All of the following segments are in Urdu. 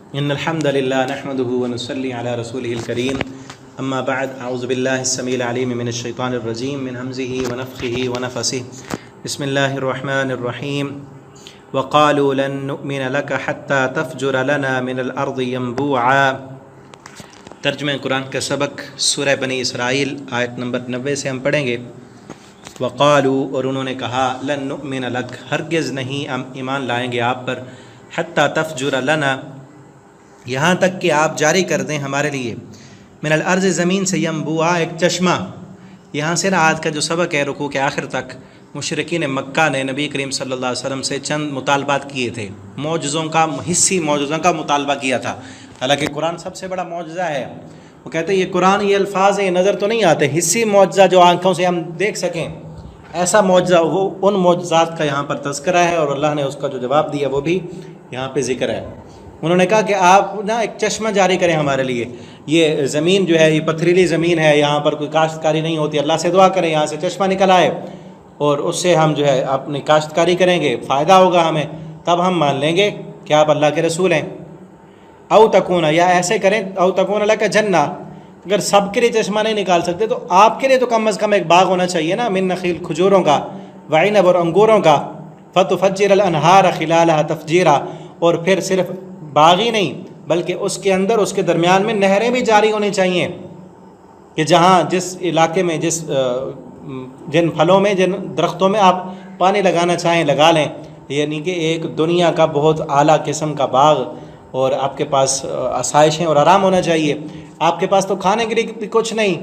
إن الحمد لله نحمده ونصلي على رسوله الكريم أما بعد أعوذ بالله السميع العليم من الشيطان الرجيم من همزه ونفخه ونفسه بسم الله الرحمن الرحيم وقالوا لن نؤمن لك حتى تفجر لنا من الأرض ينبوعا۔ ترجمہ قرآن کا سبق سورہ بنی اسرائیل آیت نمبر 90 سے ہم پڑھیں گے۔ وقالوا، اور انہوں نے کہا، لن نؤمن لک، ہرگز نہیں ہم ایمان لائیں گے آپ پر، حتی تفجر لنا، یہاں تک کہ آپ جاری کر دیں ہمارے لیے، من الارض، زمین سے، ینبوعا، ایک چشمہ۔ یہاں سے نا آج کا جو سبق ہے رکوع کے آخر تک مشرکین مکہ نے نبی کریم صلی اللہ علیہ وسلم سے چند مطالبات کیے تھے، معجزوں کا، حسی معجزوں کا مطالبہ کیا تھا۔ حالانکہ قرآن سب سے بڑا معجزہ ہے، وہ کہتے ہیں یہ قرآن، یہ الفاظ ہیں، یہ نظر تو نہیں آتے، حسی معجزہ جو آنکھوں سے ہم دیکھ سکیں، ایسا معجزہ، وہ ان معجزات کا یہاں پر تذکرہ ہے، اور اللہ نے اس کا جو جواب دیا وہ بھی یہاں پہ ذکر ہے۔ انہوں نے کہا کہ آپ نا ایک چشمہ جاری کریں ہمارے لیے، یہ زمین جو ہے یہ پتھریلی زمین ہے، یہاں پر کوئی کاشتکاری نہیں ہوتی، اللہ سے دعا کریں یہاں سے چشمہ نکل آئے اور اس سے ہم جو ہے اپنی کاشتکاری کریں گے، فائدہ ہوگا ہمیں، تب ہم مان لیں گے کہ آپ اللہ کے رسول ہیں۔ او تکون، یا ایسے کریں، او تکون لک جنہ، اگر سب کے لیے چشمہ نہیں نکال سکتے تو آپ کے لیے تو کم از کم ایک باغ ہونا چاہیے نا، من نخیل، کھجوروں کا، وعنب، اور انگوروں کا، فتفجر الانہار خلالها تفجیرا، اور پھر صرف باغ ہی نہیں بلکہ اس کے اندر، اس کے درمیان میں نہریں بھی جاری ہونی چاہیے، کہ جہاں جس علاقے میں، جن پھلوں میں، جن درختوں میں آپ پانی لگانا چاہیں لگا لیں، یعنی کہ ایک دنیا کا بہت اعلیٰ قسم کا باغ، اور آپ کے پاس آسائشیں اور آرام ہونا چاہیے۔ آپ کے پاس تو کھانے کے لیے کچھ نہیں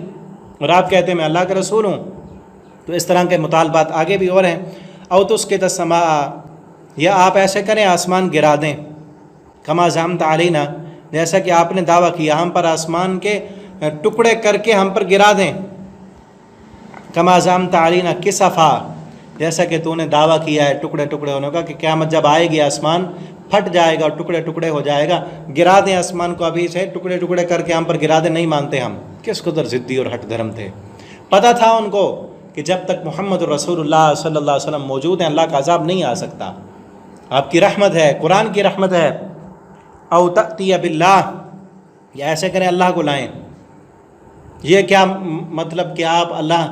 اور آپ کہتے ہیں میں اللہ کا رسول ہوں، تو اس طرح کے مطالبات آگے بھی اور ہیں۔ او تسقط السماء، یا آپ ایسے کریں آسمان گرا دیں، کما زعمت علینا، جیسا کہ آپ نے دعویٰ کیا ہم پر، آسمان کے ٹکڑے کر کے ہم پر گرا دیں، کما زعمت علینا کسفا، جیسا کہ تو نے دعویٰ کیا ہے ٹکڑے ٹکڑے ہونے کا، کہ قیامت جب آئے گی آسمان پھٹ جائے گا اور ٹکڑے ٹکڑے ہو جائے گا، گرا دیں آسمان کو ابھی سے، ٹکڑے ٹکڑے کر کے ہم پر گرا دیں، نہیں مانتے ہم۔ کس قدر ضدی اور ہٹ دھرم تھے، پتہ تھا ان کو کہ جب تک محمد رسول اللہ صلی اللہ علیہ وسلم موجود ہیں اللہ کا عذاب نہیں آ سکتا، آپ کی رحمت ہے، قرآن کی رحمت ہے۔ او تأتی باللہ، یا ایسے کریں اللہ کو لائیں۔ یہ کیا مطلب کہ آپ اللہ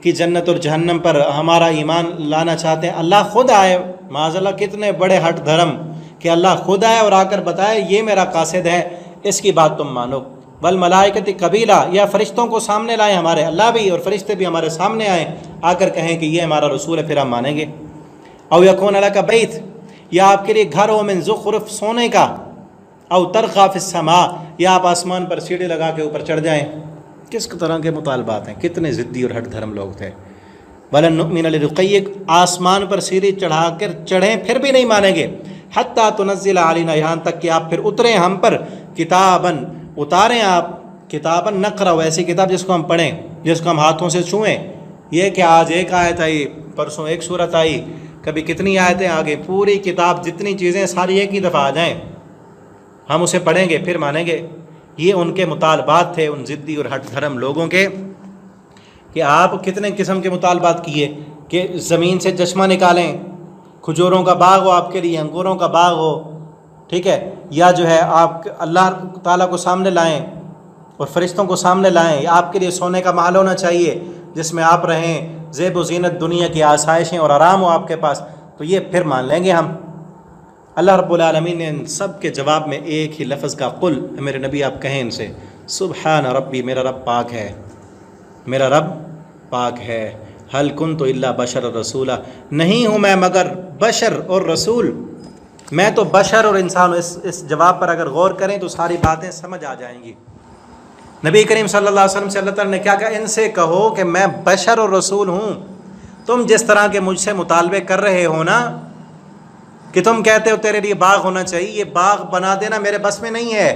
کی جنت اور جہنم پر ہمارا ایمان لانا چاہتے ہیں؟ اللہ خود آئے، معاذ اللہ، کتنے بڑے ہٹ دھرم کہ اللہ خود آئے اور آ کر بتائے یہ میرا قاصد ہے، اس کی بات تم مانو۔ والملائکۃ قبیلہ، یا فرشتوں کو سامنے لائیں، ہمارے اللہ بھی اور فرشتے بھی ہمارے سامنے آئیں، آ کر کہیں کہ یہ ہمارا رسول ہے، پھر ہم مانیں گے۔ او یکون لک بیت، یا آپ کے لیے گھر ہو، من زخرف، سونے کا، او ترقی فی السماء، یا آپ آسمان پر سیڑھی لگا کے اوپر چڑھ جائیں۔ کس طرح کے مطالبات ہیں، کتنے ضدی اور ہٹ دھرم لوگ تھے۔ ولن نؤمن لرقیک، آسمان پر سیڑھی چڑھا کر چڑھیں پھر بھی نہیں مانیں گے، حتی تنزل علینا، یہاں تک کہ آپ پھر اتریں ہم پر، کتاباً، اتاریں آپ، کتاباً نقرأ، ایسی کتاب جس کو ہم پڑھیں، جس کو ہم ہاتھوں سے چھوئیں۔ یہ کہ آج ایک آیت آئی، پرسوں ایک سورت آئی، کبھی کتنی آیتیں آگے، پوری کتاب جتنی چیزیں ساری ایک ہی دفعہ آ جائیں، ہم اسے پڑھیں گے پھر مانیں گے۔ یہ ان کے مطالبات تھے، ان ضدی اور ہٹ دھرم لوگوں کے، کہ آپ کتنے قسم کے مطالبات کیے، کہ زمین سے چشمہ نکالیں، کھجوروں کا باغ ہو آپ کے لیے، انگوروں کا باغ ہو، ٹھیک ہے، یا جو ہے آپ اللہ تعالیٰ کو سامنے لائیں اور فرشتوں کو سامنے لائیں، یا آپ کے لیے سونے کا محل ہونا چاہیے جس میں آپ رہیں، زیب و زینت دنیا کی آسائشیں اور آرام ہو آپ کے پاس، تو یہ پھر مان لیں گے ہم۔ اللہ رب العالمین نے ان سب کے جواب میں ایک ہی لفظ کا، قل، میرے نبی آپ کہیں ان سے، سبحان ربی، میرا رب پاک ہے، میرا رب پاک ہے، حل کنت الا بشر رسولہ، نہیں ہوں میں مگر بشر اور رسول، میں تو بشر اور انسان ہوں۔ اس جواب پر اگر غور کریں تو ساری باتیں سمجھ آ جائیں گی۔ نبی کریم صلی اللہ علیہ وسلم سے اللہ تعالیٰ نے کیا کہا؟ ان سے کہو کہ میں بشر اور رسول ہوں، تم جس طرح کے مجھ سے مطالبے کر رہے ہو نا، کہ تم کہتے ہو تیرے لیے باغ ہونا چاہیے، یہ باغ بنا دینا میرے بس میں نہیں ہے۔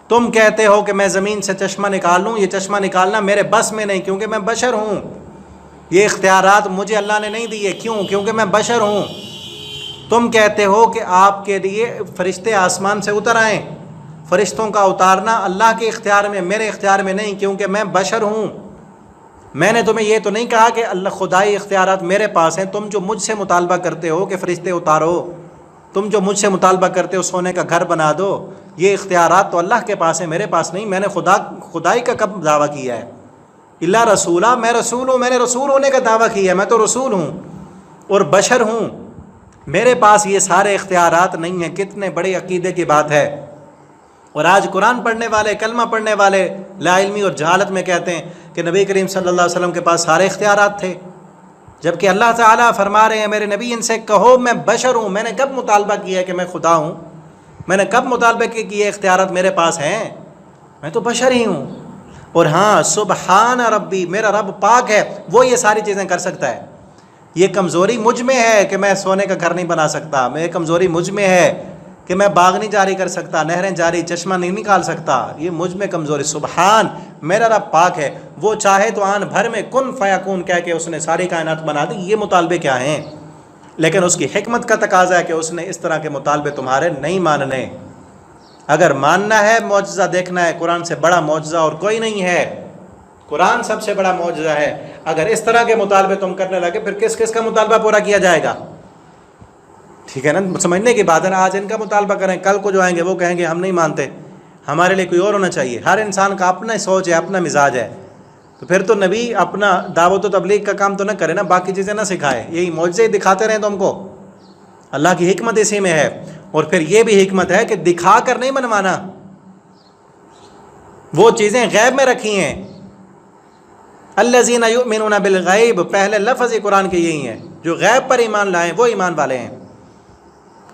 تم کہتے ہو کہ میں زمین سے چشمہ نکال لوں، یہ چشمہ نکالنا میرے بس میں نہیں، کیونکہ میں بشر ہوں، یہ اختیارات مجھے اللہ نے نہیں دیے، کیوں؟ کیونکہ میں بشر ہوں۔ تم کہتے ہو کہ آپ کے لیے فرشتے آسمان سے اتر آئیں، فرشتوں کا اتارنا اللہ کے اختیار میں، میرے اختیار میں نہیں، کیونکہ میں بشر ہوں۔ میں نے تمہیں یہ تو نہیں کہا کہ اللہ خدائی اختیارات میرے پاس ہیں، تم جو مجھ سے مطالبہ کرتے ہو کہ فرشتے اتارو، تم جو مجھ سے مطالبہ کرتے ہو سونے کا گھر بنا دو، یہ اختیارات تو اللہ کے پاس ہیں، میرے پاس نہیں۔ میں نے خدائی کا کب دعویٰ کیا ہے؟ اللہ رسولہ، میں رسول ہوں، میں نے رسول ہونے کا دعویٰ کیا ہے، میں تو رسول ہوں اور بشر ہوں، میرے پاس یہ سارے اختیارات نہیں ہیں۔ کتنے بڑے عقیدے کی بات ہے۔ اور آج قرآن پڑھنے والے، کلمہ پڑھنے والے لا علمی اور جہالت میں کہتے ہیں کہ نبی کریم صلی اللہ علیہ وسلم کے پاس سارے اختیارات تھے، جبکہ اللہ تعالیٰ فرما رہے ہیں میرے نبی ان سے کہو میں بشر ہوں، میں نے کب مطالبہ کیا ہے کہ میں خدا ہوں؟ میں نے کب مطالبہ کیا کہ یہ اختیارات میرے پاس ہیں؟ میں تو بشر ہی ہوں۔ اور ہاں سبحان ربی، میرا رب پاک ہے، وہ یہ ساری چیزیں کر سکتا ہے۔ یہ کمزوری مجھ میں ہے کہ میں سونے کا گھر نہیں بنا سکتا، یہ کمزوری مجھ میں ہے کہ میں باغ نہیں جاری کر سکتا، نہریں جاری، چشمہ نہیں نکال سکتا، یہ مجھ میں کمزوری۔ سبحان، میرا رب پاک ہے، وہ چاہے تو آن بھر میں کن فیکون کہہ کے اس نے ساری کائنات بنا دی۔ یہ مطالبے کیا ہیں؟ لیکن اس کی حکمت کا تقاضا ہے کہ اس نے اس طرح کے مطالبے تمہارے نہیں ماننے۔ اگر ماننا ہے، معجزہ دیکھنا ہے، قرآن سے بڑا معجزہ اور کوئی نہیں ہے، قرآن سب سے بڑا معجزہ ہے۔ اگر اس طرح کے مطالبے تم کرنے لگے پھر کس کس کا مطالبہ پورا کیا جائے گا؟ ٹھیک ہے نا، سمجھنے کی بات ہے نا۔ آج ان کا مطالبہ کریں، کل کو جو آئیں گے وہ کہیں گے ہم نہیں مانتے، ہمارے لیے کوئی اور ہونا چاہیے۔ ہر انسان کا اپنا سوچ ہے، اپنا مزاج ہے، تو پھر تو نبی اپنا دعوت و تبلیغ کا کام تو نہ کرے نا، باقی چیزیں نہ سکھائے، یہی معجزے دکھاتے رہیں تم کو۔ اللہ کی حکمت اسی میں ہے۔ اور پھر یہ بھی حکمت ہے کہ دکھا کر نہیں منوانا، وہ چیزیں غیب میں رکھی ہیں۔ الذین یؤمنون بالغیب، پہلے لفظ ہی قرآن کے یہی ہیں، جو غیب پر ایمان لائیں وہ ایمان والے ہیں۔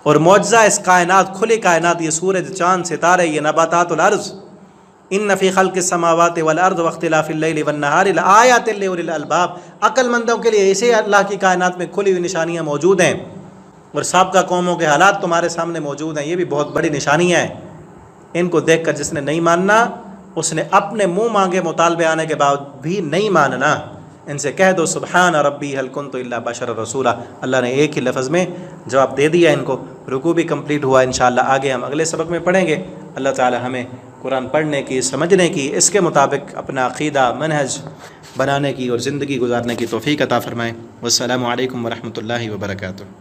اور معجزہ اس کائنات، کھلی کائنات، یہ سورج، چاند، ستارے، یہ نباتات الارض، ان فی خلق السماوات والارض واختلاف اللیل والنہار لآیات لأولی الالباب، عقل مندوں کے لیے اسی اللہ کی کائنات میں کھلی ہوئی نشانیاں موجود ہیں۔ اور سابقہ قوموں کے حالات تمہارے سامنے موجود ہیں، یہ بھی بہت بڑی نشانیاں ہیں۔ ان کو دیکھ کر جس نے نہیں ماننا، اس نے اپنے منہ مانگے مطالبے آنے کے بعد بھی نہیں ماننا۔ ان سے کہہ دو سبحان ربی هل كنت الا بشر رسولا۔ اللہ نے ایک ہی لفظ میں جواب دے دیا ان کو۔ رکوع بھی کمپلیٹ ہوا، انشاءاللہ آگے ہم اگلے سبق میں پڑھیں گے۔ اللہ تعالی ہمیں قرآن پڑھنے کی، سمجھنے کی، اس کے مطابق اپنا عقیدہ، منہج بنانے کی اور زندگی گزارنے کی توفیق عطا فرمائے۔ والسلام علیکم ورحمۃ اللہ وبرکاتہ۔